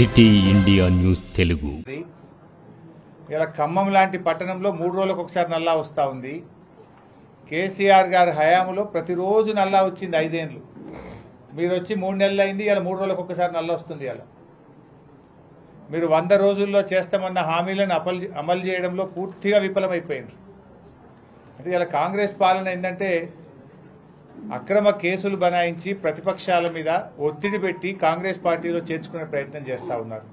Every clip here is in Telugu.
City India news Telugu. ఇలా ఖమ్మం లాంటి పట్టణంలో 3 రోజులకు ఒకసారి నల్లా వస్తూ ఉంది. కేసీఆర్ గారి హయాంలో ప్రతిరోజు నల్లా వచ్చింది 5 ఏళ్ళు. మీరు వచ్చి 3 నెలలు అయింది, ఇలా 3 రోజులకు ఒకసారి నల్లా వస్తుంది. ఇలా మీరు 100 రోజుల్లో చేస్తామన్న హామీలను అమలు చేయడంలో పూర్తిగా విఫలమైపోయింది. అంటే ఇలా కాంగ్రెస్ పాలన ఏంటంటే అక్రమ కేసులు బనాయించి ప్రతిపక్షాల మీద ఒత్తిడి పెట్టి కాంగ్రెస్ పార్టీలో చేర్చుకునే ప్రయత్నం చేస్తూ ఉన్నారు.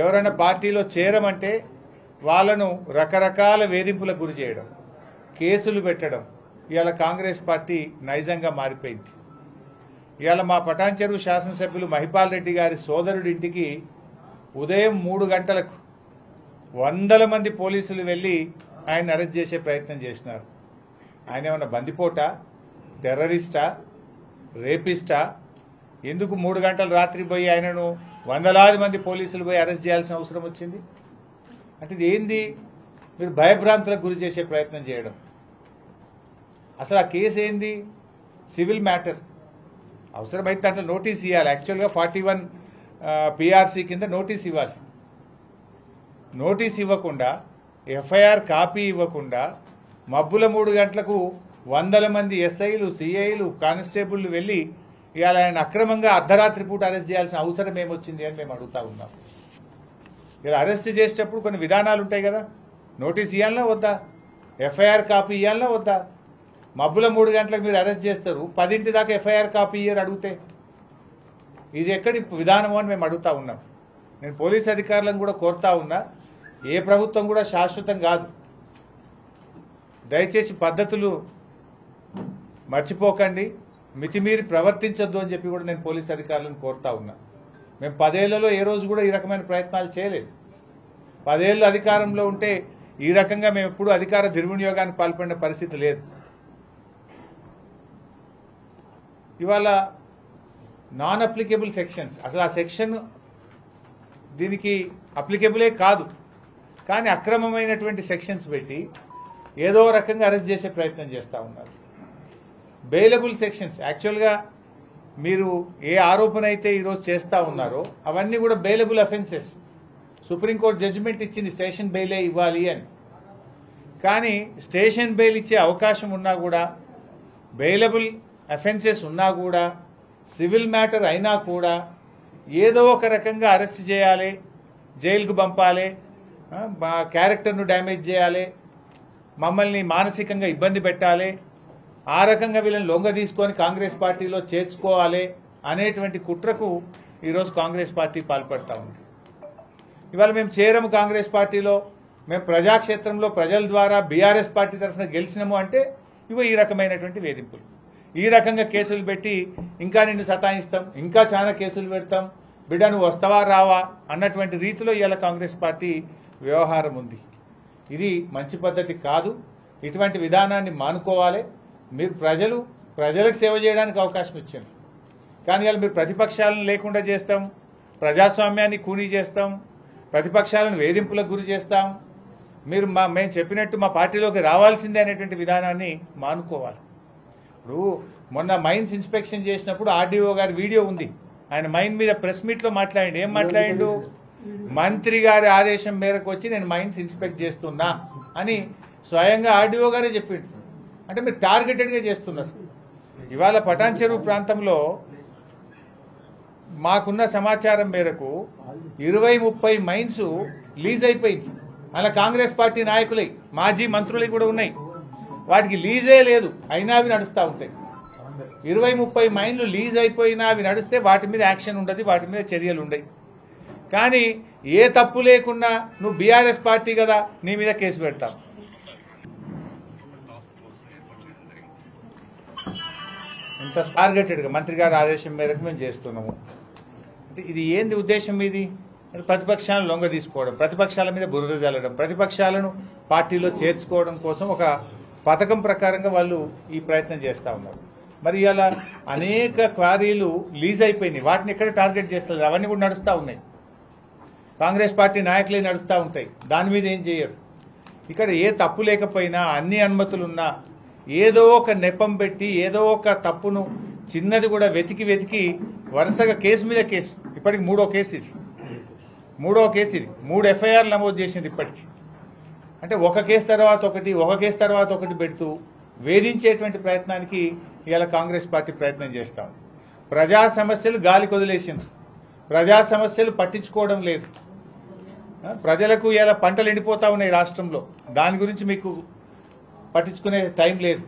ఎవరైనా పార్టీలో చేరమంటే వాళ్ళను రకరకాల వేధింపులకు గురి చేయడం, కేసులు పెట్టడం ఇవాళ కాంగ్రెస్ పార్టీ నైజంగా మారిపోయింది. ఇవాళ మా పటాన్చెరు శాసనసభ్యులు మహిపాల్ రెడ్డి గారి సోదరుడి ఇంటికి ఉదయం 3 గంటలకు 100 మంది పోలీసులు వెళ్ళి ఆయన అరెస్ట్ చేసే ప్రయత్నం చేసినారు. ఆయన ఏమన్నా బందిపోటా, టెర్రరిస్టా, రేపిస్టా? ఎందుకు 3 గంటల రాత్రి పోయి ఆయనను వందలాది మంది పోలీసులు పోయి అరెస్ట్ చేయాల్సిన అవసరం వచ్చింది? అంటే ఇది ఏంది? మీరు భయభ్రాంతులకు గురి చేసే ప్రయత్నం చేయడం. అసలు ఆ కేసు ఏంది? Civil matter. అవసరమైతే దాంట్లో నోటీస్ ఇవ్వాలి. యాక్చువల్గా 41 పిఆర్సీ కింద నోటీస్ ఇవ్వాలి. నోటీస్ ఇవ్వకుండా, ఎఫ్ఐఆర్ కాపీ ఇవ్వకుండా మబ్బుల 3 గంటలకు 100 మంది ఎస్ఐలు, సిఐలు, కానిస్టేబుళ్లు వెళ్ళి ఇవాళ ఆయన అక్రమంగా అర్ధరాత్రి పూట అరెస్ట్ చేయాల్సిన అవసరం ఏమొచ్చింది అని మేము అడుగుతా ఉన్నాం. ఇలా అరెస్ట్ చేసేటప్పుడు కొన్ని విధానాలు ఉంటాయి కదా. నోటీస్ ఇవ్వాలన్నా వద్దా? ఎఫ్ఐఆర్ కాపీ ఇవ్వాలన్నా వద్దా? మబ్బుల 3 గంటలకు మీరు అరెస్ట్ చేస్తారు, 10 దాకా ఎఫ్ఐఆర్ కాపీ ఇయ్యరు అడిగితే. ఇది ఎక్కడి విధానమో అని మేము అడుగుతా ఉన్నాం. నేను పోలీస్ అధికారులను కూడా కోరుతా ఉన్నా, ఏ ప్రభుత్వం కూడా శాశ్వతం కాదు. దయచేసి పద్ధతులు మర్చిపోకండి, మితిమీరి ప్రవర్తించొద్దు అని చెప్పి కూడా నేను పోలీస్ అధికారులను కోరుతా ఉన్నా. మేము 10 ఏళ్లలో ఏ రోజు కూడా ఈ రకమైన ప్రయత్నాలు చేయలేదు. 10 ఏళ్ళు అధికారంలో ఉంటే ఈ రకంగా మేము ఎప్పుడూ అధికార దుర్వినియోగానికి పాల్పడిన పరిస్థితి లేదు. ఇవాళ నాన్ అప్లికేబుల్ సెక్షన్స్, అసలు ఆ సెక్షన్ దీనికి అప్లికేబులే కాదు, కానీ అక్రమమైనటువంటి సెక్షన్స్ పెట్టి ఏదో రకంగా అరెస్ట్ చేసే ప్రయత్నం చేస్తూ ఉన్నారు. బెయిలబుల్ సెక్షన్స్, యాక్చువల్గా మీరు ఏ ఆరోపణ అయితే ఈరోజు చేస్తూ ఉన్నారో అవన్నీ కూడా బెయిలబుల్ అఫెన్సెస్. సుప్రీంకోర్టు జడ్జిమెంట్ ఇచ్చింది స్టేషన్ బెయిలే ఇవ్వాలి అని. కానీ స్టేషన్ బెయిల్ ఇచ్చే అవకాశం ఉన్నా కూడా, బెయిలబుల్ అఫెన్సెస్ ఉన్నా కూడా, సివిల్ మ్యాటర్ అయినా కూడా ఏదో ఒక రకంగా అరెస్ట్ చేయాలి, జైలుకు పంపాలి, మా క్యారెక్టర్ను డ్యామేజ్ చేయాలి, మమ్మల్ని మానసికంగా ఇబ్బంది పెట్టాలి, ఆ రకంగా వీళ్ళని లొంగ తీసుకొని కాంగ్రెస్ పార్టీలో చేర్చుకోవాలి అనేటువంటి కుట్రకు ఈరోజు కాంగ్రెస్ పార్టీ పాల్పడతా ఉంది. ఇవాళ మేము చేరము కాంగ్రెస్ పార్టీలో, మేము ప్రజాక్షేత్రంలో ప్రజల ద్వారా బీఆర్ఎస్ పార్టీ తరఫున గెలిచినాము అంటే ఇవో ఈ రకమైనటువంటి వేధింపులు, ఈ రకంగా కేసులు పెట్టి ఇంకా నిన్ను సతాయిస్తాం, ఇంకా చాలా కేసులు పెడతాం, బిడ్డ నువ్వు వస్తావా రావా అన్నటువంటి రీతిలో ఇవాళ కాంగ్రెస్ పార్టీ వ్యవహారం ఉంది. ఇది మంచి పద్ధతి కాదు. ఇటువంటి విధానాన్ని మానుకోవాలి. మీరు ప్రజలకు సేవ చేయడానికి అవకాశం ఇచ్చారు, కానీ ఇవాళ మీరు ప్రతిపక్షాలను లేకుండా చేస్తాం, ప్రజాస్వామ్యాన్ని కూనీ చేస్తాం, ప్రతిపక్షాలను వేధింపులకు గురి చేస్తాం, మీరు మేము చెప్పినట్టు మా పార్టీలోకి రావాల్సిందే అనేటువంటి విధానాన్ని మానుకోవాలి. ఇప్పుడు మొన్న మైన్స్ ఇన్స్పెక్షన్ చేసినప్పుడు ఆర్డీఓ గారి వీడియో ఉంది. ఆయన మైన్ మీద ప్రెస్ మీట్లో మాట్లాడిండు. ఏం మాట్లాడిండు? మంత్రి గారి ఆదేశం మేరకు వచ్చి నేను మైన్స్ ఇన్స్పెక్ట్ చేస్తున్నా అని స్వయంగా ఆర్డీఓ గారే చెప్పిండు. అంటే మీరు టార్గెటెడ్గా చేస్తున్నారు. ఇవాళ పటాన్చెరు ప్రాంతంలో మాకున్న సమాచారం మేరకు 20-30 మైన్స్ లీజ్ అయిపోయింది. అలా కాంగ్రెస్ పార్టీ నాయకులై, మాజీ మంత్రులై కూడా ఉన్నాయి. వాటికి లీజే లేదు, అయినా అవి నడుస్తూ ఉంటాయి. 20-30 మైన్లు లీజ్ అయిపోయినా అవి నడిస్తే వాటి మీద యాక్షన్ ఉండదు, వాటి మీద చర్యలు ఉండవు. కానీ ఏ తప్పు లేకుండా నువ్వు బీఆర్ఎస్ పార్టీ కదా, నీ మీద కేసు పెడతాం. ఇంత టార్గెటెడ్గా మంత్రి గారి ఆదేశం మేరకు మేము చేస్తున్నాము అంటే ఇది ఏంది ఉద్దేశం? ఇది ప్రతిపక్షాలను లొంగ తీసుకోవడం, ప్రతిపక్షాల మీద బురద జల్లడం, ప్రతిపక్షాలను పార్టీలో చేర్చుకోవడం కోసం ఒక పథకం ప్రకారంగా వాళ్ళు ఈ ప్రయత్నం చేస్తూ ఉన్నారు. మరి ఇలా అనేక క్వారీలు లీజ్ అయిపోయినాయి, వాటిని ఎక్కడ టార్గెట్ చేస్తారు? అవన్నీ కూడా నడుస్తూ ఉన్నాయి, కాంగ్రెస్ పార్టీ నాయకులే నడుస్తూ ఉంటాయి, దాని మీద ఏం చేయరు. ఇక్కడ ఏ తప్పు లేకపోయినా, అన్ని అనుమతులున్నా ఏదో ఒక నెపం పెట్టి ఏదో ఒక తప్పును చిన్నది కూడా వెతికి వరుసగా కేసు మీద కేసు ఇప్పటికి మూడో కేసు ఇది 3 ఎఫ్ఐఆర్లు నమోదు చేసింది ఇప్పటికి. అంటే ఒక కేసు తర్వాత ఒకటి పెడుతూ వేధించేటువంటి ప్రయత్నానికి ఇవాళ కాంగ్రెస్ పార్టీ ప్రయత్నం చేస్తాం. ప్రజా సమస్యలు గాలి కొదిలేసింది, ప్రజా సమస్యలు పట్టించుకోవడం లేదు. ప్రజలకు ఇలా పంటలు ఎండిపోతా ఉన్నాయి రాష్ట్రంలో, దాని గురించి మీకు పట్టించుకునే టైం లేదు.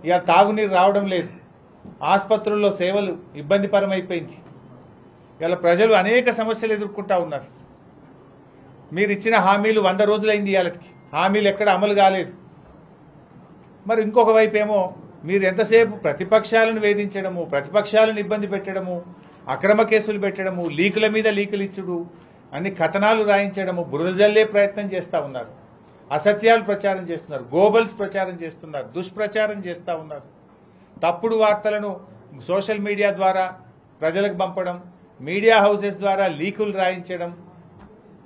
ఇలా తాగునీరు రావడం లేదు, ఆసుపత్రుల్లో సేవలు ఇబ్బందికరమైపోయింది. ఇలా ప్రజలు అనేక సమస్యలు ఎదుర్కొంటా ఉన్నారు. మీరు ఇచ్చిన హామీలు 100 రోజులైంది, ఇవాళకి హామీలు ఎక్కడ అమలు కాలేదు. మరి ఇంకొక వైపు ఏమో మీరు ఎంతసేపు ప్రతిపక్షాలను వేధించడము, ప్రతిపక్షాలను ఇబ్బంది పెట్టడము, అక్రమ కేసులు పెట్టడము, లీకుల మీద లీకులు ఇచ్చుడు, అన్ని కథనాలు రాయించడము, బురద జల్లే ప్రయత్నం చేస్తూ ఉన్నారు. అసత్యాలు ప్రచారం చేస్తున్నారు, గోబల్స్ ప్రచారం చేస్తున్నారు, దుష్ప్రచారం చేస్తూ ఉన్నారు. తప్పుడు వార్తలను సోషల్ మీడియా ద్వారా ప్రజలకు పంపడం, మీడియా హౌసెస్ ద్వారా లీకులు రాయించడం,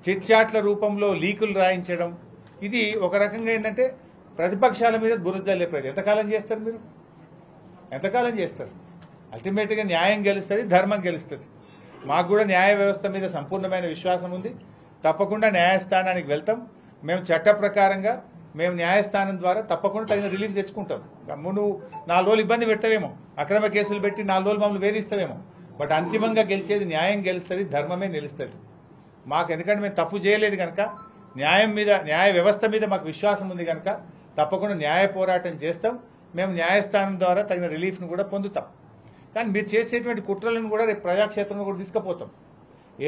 చిట్ చాట్ల రూపంలో లీకులు రాయించడం, ఇది ఒక రకంగా ఏంటంటే ప్రతిపక్షాల మీద బురద జల్లే ప్రయత్నం. ఎంతకాలం చేస్తారు మీరు? ఎంతకాలం చేస్తారు? అల్టిమేట్గా న్యాయం గెలుస్తుంది, ధర్మం గెలుస్తుంది. మాకు కూడా న్యాయ వ్యవస్థ మీద సంపూర్ణమైన విశ్వాసం ఉంది. తప్పకుండా న్యాయస్థానానికి వెళ్తాం. మేము చట్ట ప్రకారంగా మేము న్యాయస్థానం ద్వారా తప్పకుండా తగిన రిలీఫ్ తెచ్చుకుంటాం. నువ్వు 4 రోజులు ఇబ్బంది పెట్టవేమో, అక్రమ కేసులు పెట్టి 4 రోజులు మమ్మల్ని వేధిస్తావేమో, బట్ అంతిమంగా గెలిచేది న్యాయం గెలుస్తుంది, ధర్మమే నిలుస్తుంది. మాకు ఎందుకంటే మేము తప్పు చేయలేదు కనుక, న్యాయం మీద, న్యాయ వ్యవస్థ మీద మాకు విశ్వాసం ఉంది కనుక తప్పకుండా న్యాయ పోరాటం చేస్తాం. మేము న్యాయస్థానం ద్వారా తగిన రిలీఫ్ను కూడా పొందుతాం. కానీ మీరు చేసేటువంటి కుట్రలను కూడా రేపు ప్రజాక్షేత్రంలో కూడా తీసుకుపోతాం.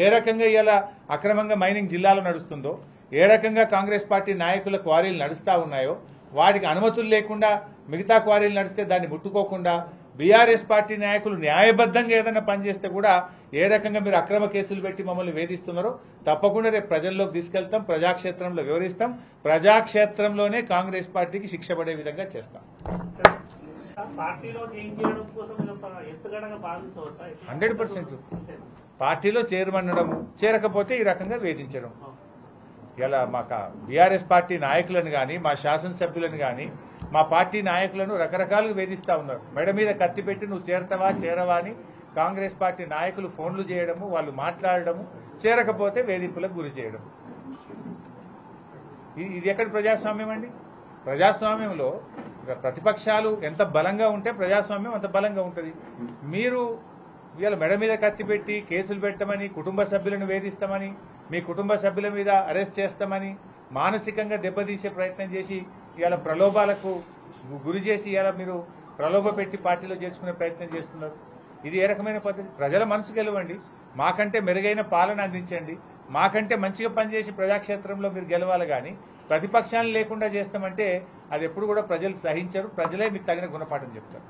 ఏ రకంగా ఇలా అక్రమంగా మైనింగ్ జిల్లాలో నడుస్తుందో, ఏ రకంగా కాంగ్రెస్ పార్టీ నాయకుల క్వారీలు నడుస్తూ ఉన్నాయో, వాటికి అనుమతులు లేకుండా మిగతా క్వారీలు నడిస్తే దాన్ని ముట్టుకోకుండా బీఆర్ఎస్ పార్టీ నాయకులు న్యాయబద్ధంగా ఏదైనా పనిచేస్తే కూడా ఏ రకంగా మీరు అక్రమ కేసులు పెట్టి మమ్మల్ని వేధిస్తున్నారో తప్పకుండా రేపు ప్రజల్లోకి తీసుకెళ్తాం, ప్రజాక్షేత్రంలో వివరిస్తాం. ప్రజాక్షేత్రంలోనే కాంగ్రెస్ పార్టీకి శిక్ష పడే విధంగా చేస్తాం. 100% పార్టీలో చేరమనడము, చేరకపోతే ఈ రకంగా వేధించడం. ఇలా మాకు బీఆర్ఎస్ పార్టీ నాయకులను కానీ, మా శాసనసభ్యులను కానీ, మా పార్టీ నాయకులను రకరకాలుగా వేధిస్తూ ఉన్నారు. మెడ మీద కత్తి పెట్టి నువ్వు చేరతావా చేరవా అని కాంగ్రెస్ పార్టీ నాయకులు ఫోన్లు చేయడము, వాళ్ళు మాట్లాడడము, చేరకపోతే వేధింపులకు గురి చేయడం. ఇది ఎక్కడ ప్రజాస్వామ్యం అండి? ప్రజాస్వామ్యంలో ప్రతిపక్షాలు ఎంత బలంగా ఉంటే ప్రజాస్వామ్యం అంత బలంగా ఉంటుంది. మీరు ఇవాళ మెడ మీద కత్తి పెట్టి కేసులు పెట్టమని, కుటుంబ సభ్యులను వేధిస్తామని, మీ కుటుంబ సభ్యుల మీద అరెస్ట్ చేస్తామని, మానసికంగా దెబ్బతీసే ప్రయత్నం చేసి ఇవాళ ప్రలోభాలకు గురి చేసి ఇవాళ మీరు ప్రలోభ పెట్టి పార్టీలో చేర్చుకునే ప్రయత్నం చేస్తున్నారు. ఇది ఏ రకమైన పద్ధతి? ప్రజల మనసు గెలవండి, మాకంటే మెరుగైన పాలన అందించండి, మాకంటే మంచిగా పనిచేసి ప్రజాక్షేత్రంలో మీరు గెలవాలి. కానీ ప్రతిపక్షాలను లేకుండా చేస్తామంటే అది ఎప్పుడు కూడా ప్రజలు సహించరు. ప్రజలే మీకు తగిన గుణపాఠం చెప్తారు.